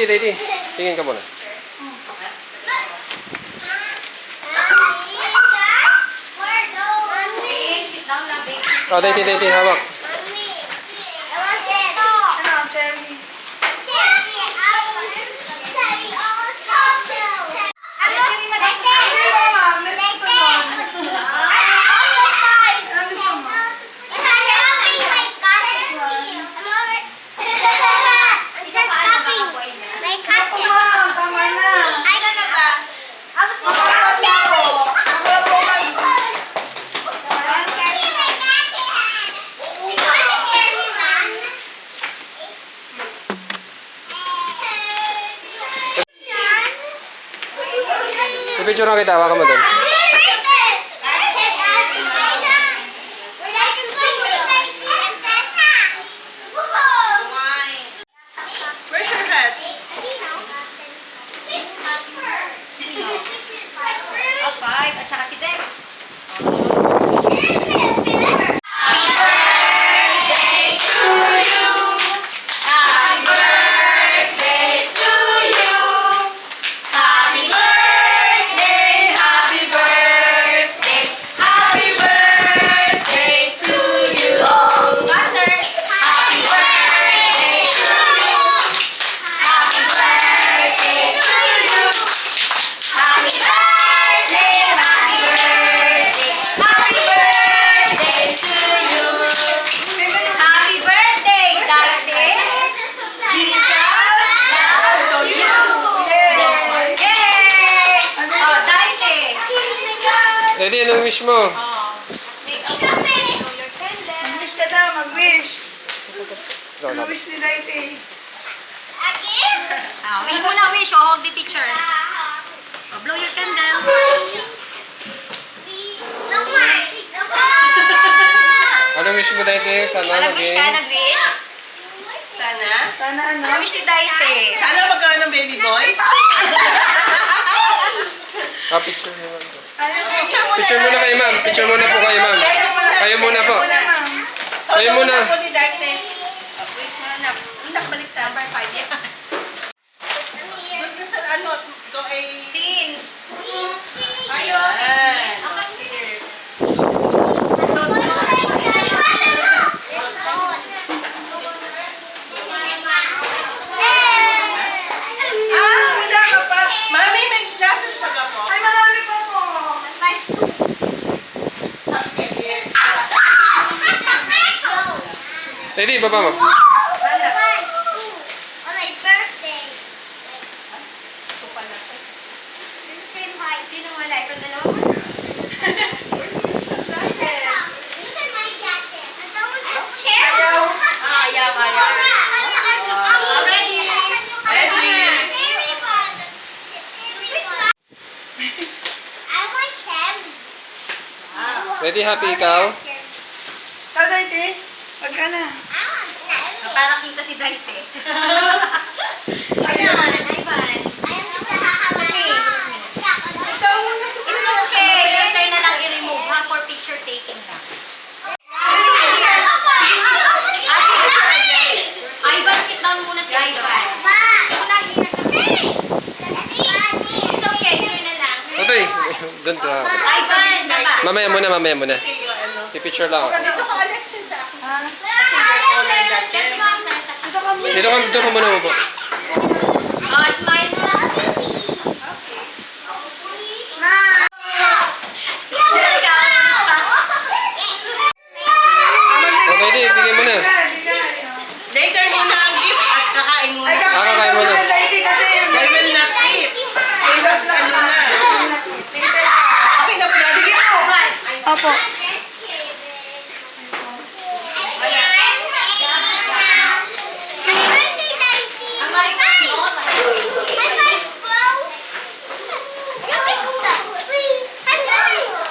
Daddy. Tingin ka muna. Oh, Daddy, hawak. Picture na kita, hawakan mo doon. Where's your head? Five, at saka si Dex. Daddy, anong wish mo? Mag-wish ka daw, mag-wish. Ano wish ni Daity? Wish muna, wish. O, hold the teacher. Blow your candle. Anong wish mo, Daddy? Sana Nag-wish ka, nag-wish? Sana? Sana ano? Wish ni Daite. Sana magkaroon ng baby boy? Picture mo lang. Picture muna Picture muna kayo, ma'am. Picture muna po kayo, ma'am. Kayo muna po. Kayo muna. Ako ni Daite. Wait mo na. Hindi, balik na. Number 5 yan. Doon ka sa ano, go ay... Tin. Ayan. Wala ka pa. Mami, may glasses pa ka po. Ay, marami pa po. Daddy, baba mo. On my birthday. Ito pala. Same height. Sino wala? Ikaw dalawa? Look at my glasses. I don't want a chair. Ayaw. Ayaw. I want candy. Daddy, happy ikaw? Ikaw, Daite. Wag ka na. I want candy. Parang kita si Daite. Ayan. Ivan. Ayaw gusto hahawakan. Ikaw muna sa It's okay. Your turn na lang i-remove ha for picture taking na. Ivan, sit down muna si Ivan. It's okay. Turn na lang. Okay. Doon ka. Ivan, baba. Mamaya muna. kasi yung ano. I-picture lang ako. Dito ka, Alexin, sa akin. Ha? Just go sa Dito ka muna. Dito ka muna po. Oh, smile. Diyan ka. Okay, di, bigay mo na. Later muna ang gift at kakain muna. Kakain muna. Daite kasi they will not eat. They will not ano na. Okay na po, Daddy. Opo. Ang mic mo,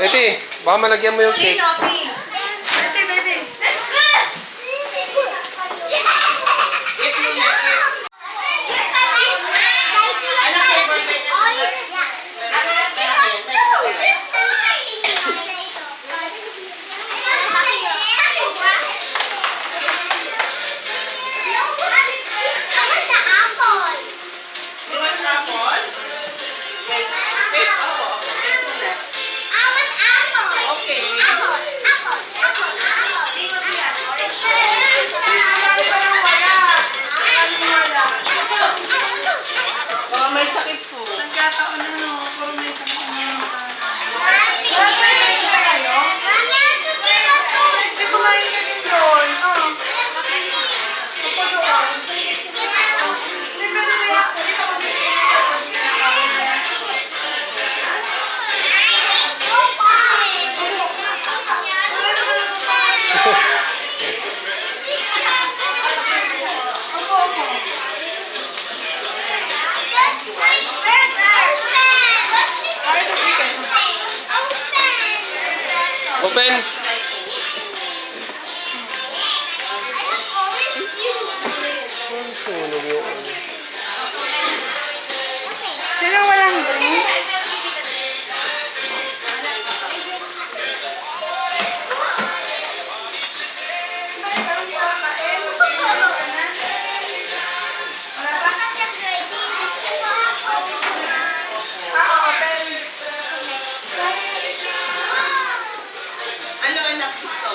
Daddy, baka malagyan mo yung cake. Pin. Daite. Eat muna. Open. Ang sunog yung ano. Sino walang drinks? Ano anak gusto?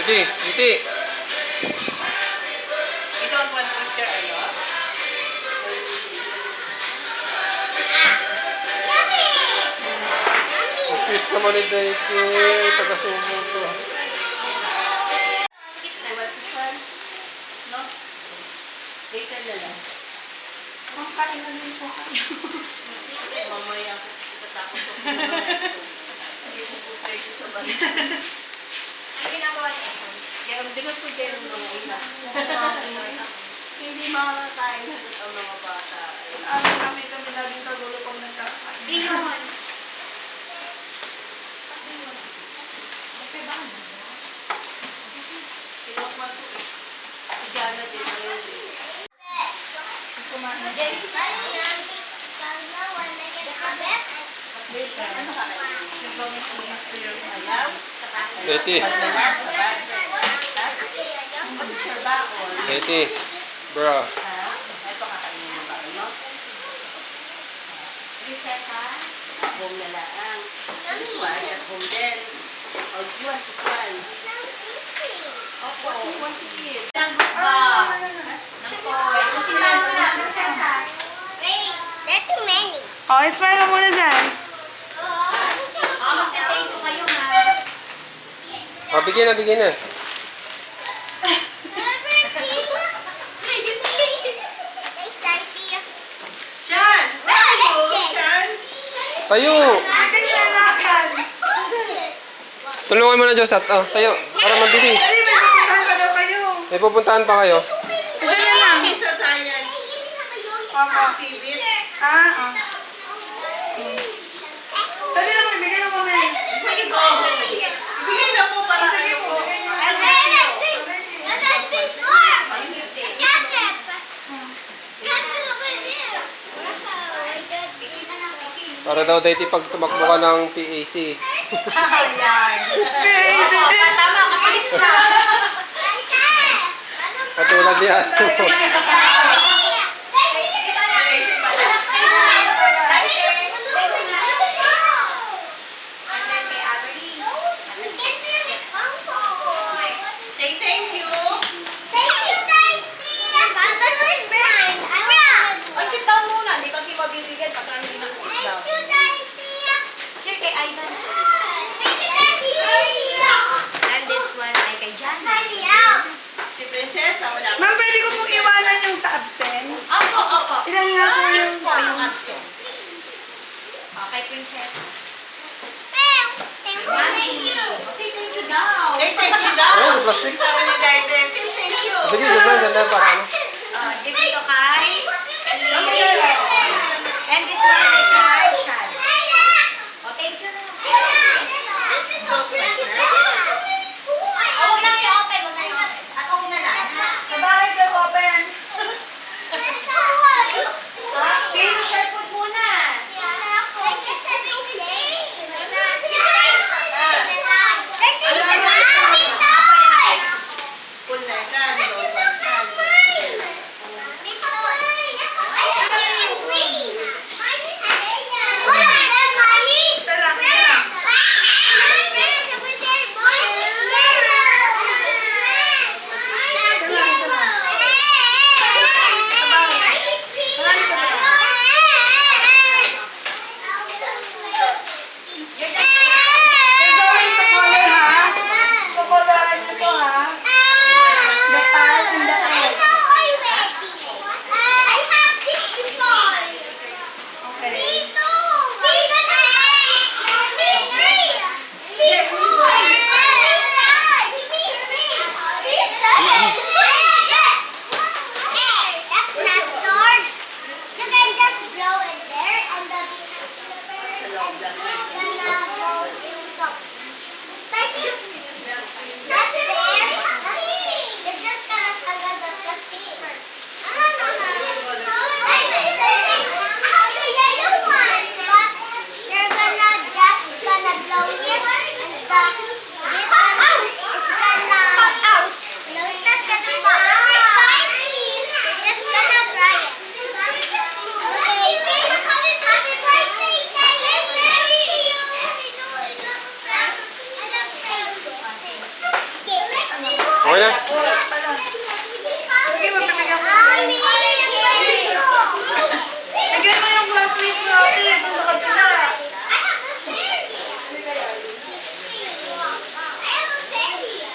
Iti, iti. You don't want picture, ano? Ang sweet naman ni Daisy. Taga-sumo to. No? Later na lang. Kain na din po kayo. Mamaya ako tatakot ako. Hindi ko po tayo sa balik. Ang ginagawa niya. Kaya hindi ko po dyan ng mga ina. Hindi makakain ang mga bata. Ano kami laging kagulo pag nagkakain. Iyon. Kinukuha ko eh. Si Jana din na yun eh. Ano ka kain? Ayaw? Betty. Betty. Bro. Ito kakainin mo ba? Ano? Prinsesa. At home na lang. This one, at home din. Oh, you want this one? Opo. What do you want to eat? Ng bukba. Ng toy. So sila muna, prinsesa. Oh, smile ka muna dyan. Magte-thank you kayo ha. Ah, bigyan na, bigyan na. Sean! Where are you, Sean? Tayo. Ganyan ang lakad. Tulungan mo na, Josat. Oh, tayo. Para mabilis. Kasi may pupuntahan pa daw kayo. May pupuntahan pa kayo. Isa na lang. Sa science. Opo. Exhibit. Ah. Dali na mo, ibigay na mo, men. Sige po. Ibigay na po para kayo po. Para daw dito pag tumakbo ka ng PAC. Ayan. Tama, kapalit ka. Katulad ni Ato. Say thank you. Ay, sit down muna. Hindi kasi mabibigyan pag hindi nang sit down. Here kay Aidan. And this one ay kay Jana. Si Prinsesa, wala pa. Ma'am, pwede ko pong iwanan yung sa absent. Opo, opo. Ilan nga po 6 po yung absent. Okay, princess. Mami. Say thank you daw. Say thank you daw. Oh, plastic. Sabi ni Dede, say thank you. Sige, yun lang. Ganda para ano. Dito kay Leo. And this one ay kay Shan. Oh, thank you na. Oh, huwag na i-open. Huwag na i-open. At huwag na lang. Sa bahay daw open. Baby, share food muna. Full na siya.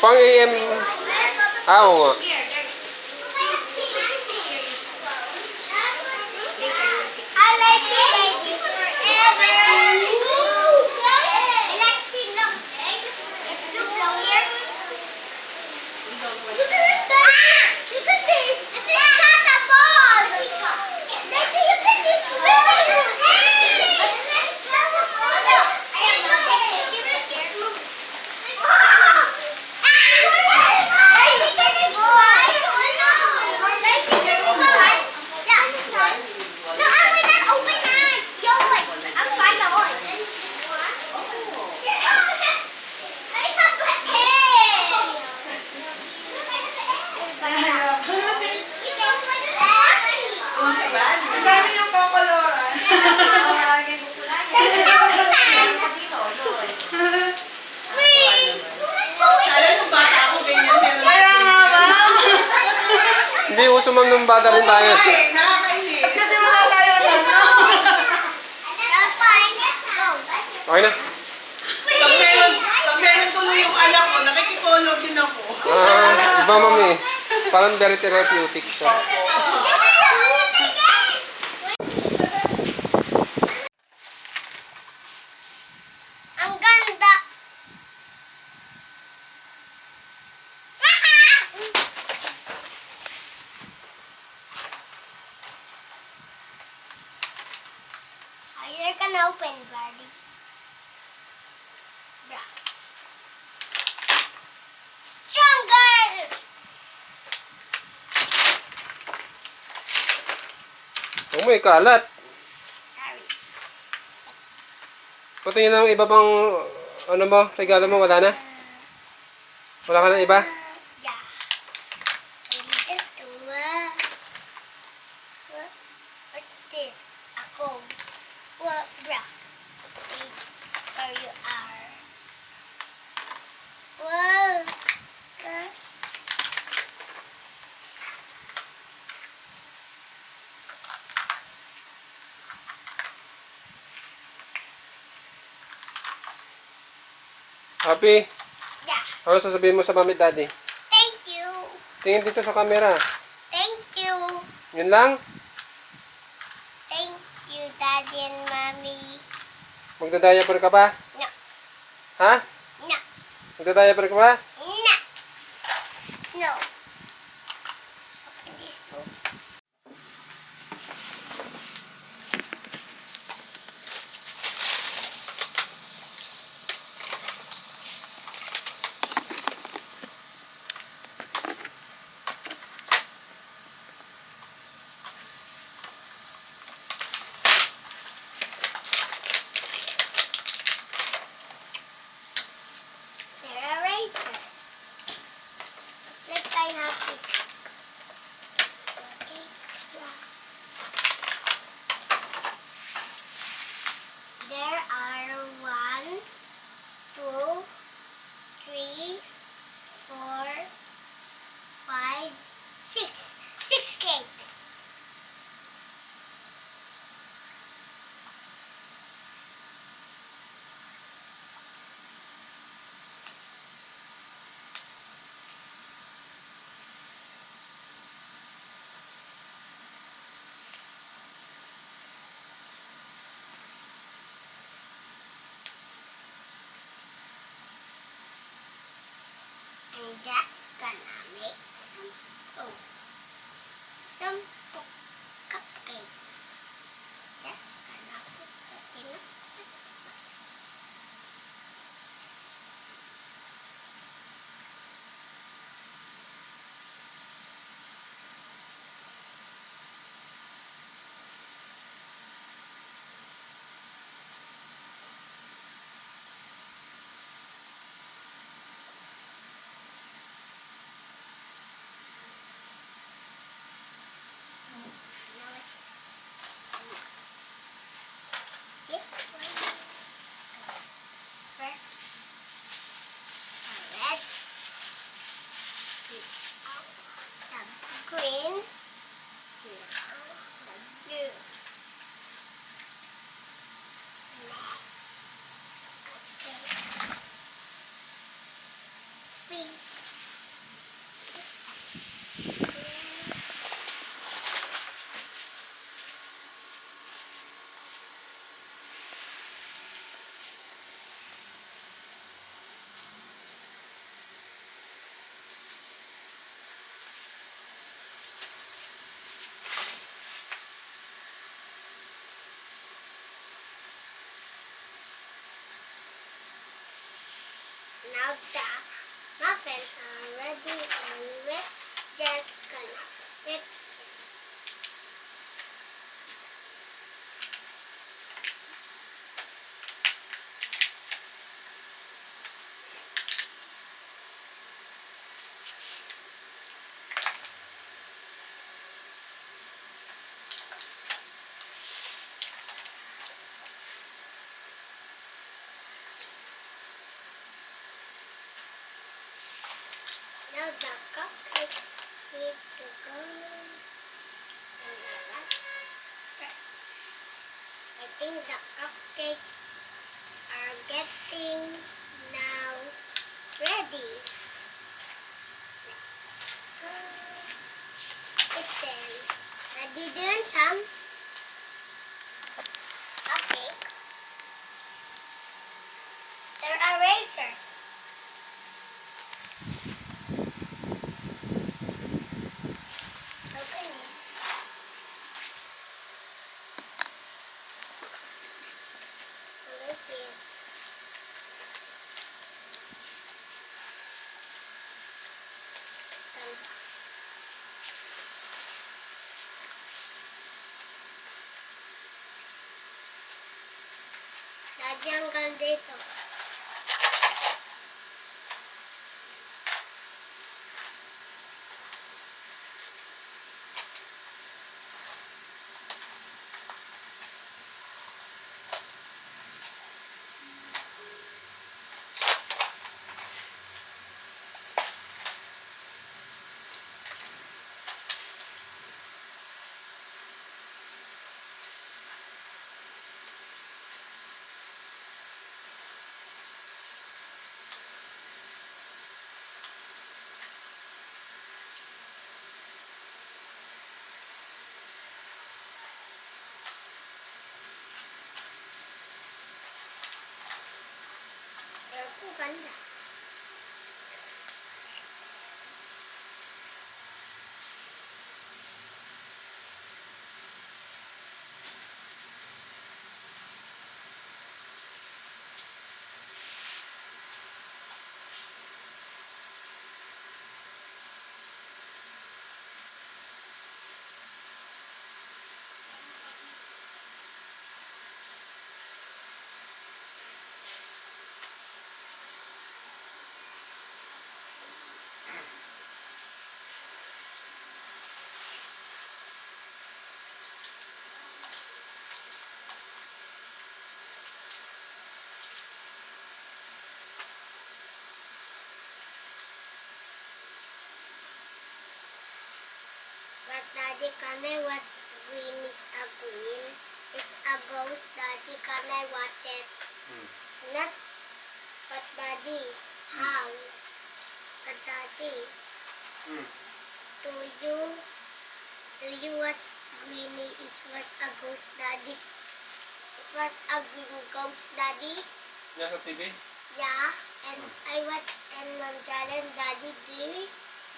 Pang AM. Ah, oo nga. Here, there's I like it baby forever. Lexi, look. Look down here. Look at this guy. Look at this. It's not a ball. Lexi, look at this. Ang dami yung kokoloran. may kukulayan. Dito, yun. Kala nung bata ako, ganyan, meron. Kaya nga, ma'am. Hindi uso man nung bata rin tayo. Ay, nakakainis. Kasi wala tayo nun, no? Okay na. Pag meron tuloy yung anak ko, nakikikolog din ako. Ah, iba mami. Parang very therapeutic siya. Ang ganda. You're gonna open, Barbie. Yeah. Stronger. Huwag mo ikalat. Sorry. Patingin ng iba pang ano mo, regalo mo, wala na? Wala ka na iba? Yeah. Maybe just what's this? A comb. What, bruh? Where you are? Whoa. Happy? Yeah. Ano sasabihin mo sa mami at daddy? Thank you. Tingin dito sa camera. Thank you. Yun lang? Thank you, Daddy and Mommy. Magda-diaper ka ba? No. Ha? No. Magda-diaper ka ba? No. No. Open this too. They're erasers. Looks like I have this. Okay. There are 1, 2, 3, 4, 5, 6. 6 cakes. I'm just gonna make some cupcakes. Just gonna put that in a plate first. Now it's this Now the muffins are ready and let's just gonna eat first. Now the cupcakes need to go in the last first. I think the cupcakes are getting now ready. Let's go eat them. Daddy, do you want some? Cupcake. There are razors. Open this. Let me see it. Ganda. Daddy, ang ganda ito. Ito, ganda. But Daddy, can I watch Green is a Green? Is a ghost, Daddy, can I watch it? Not, but Daddy, how? But Daddy, do you watch Greenie is was a ghost, Daddy? It was a green ghost, Daddy? Yan sa TV? Yeah, and I watched in Mom Jalen, Daddy.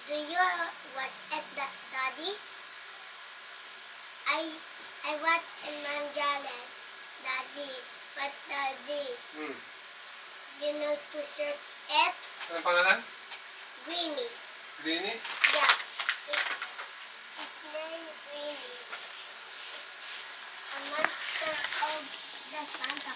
Do you watch it, Daddy? I watched in Mom Jalen, Daddy. But Daddy, you know to search it? Anong pangalan? Greenie. Greenie? Yeah, his name Greenie. It's a monster of the Santa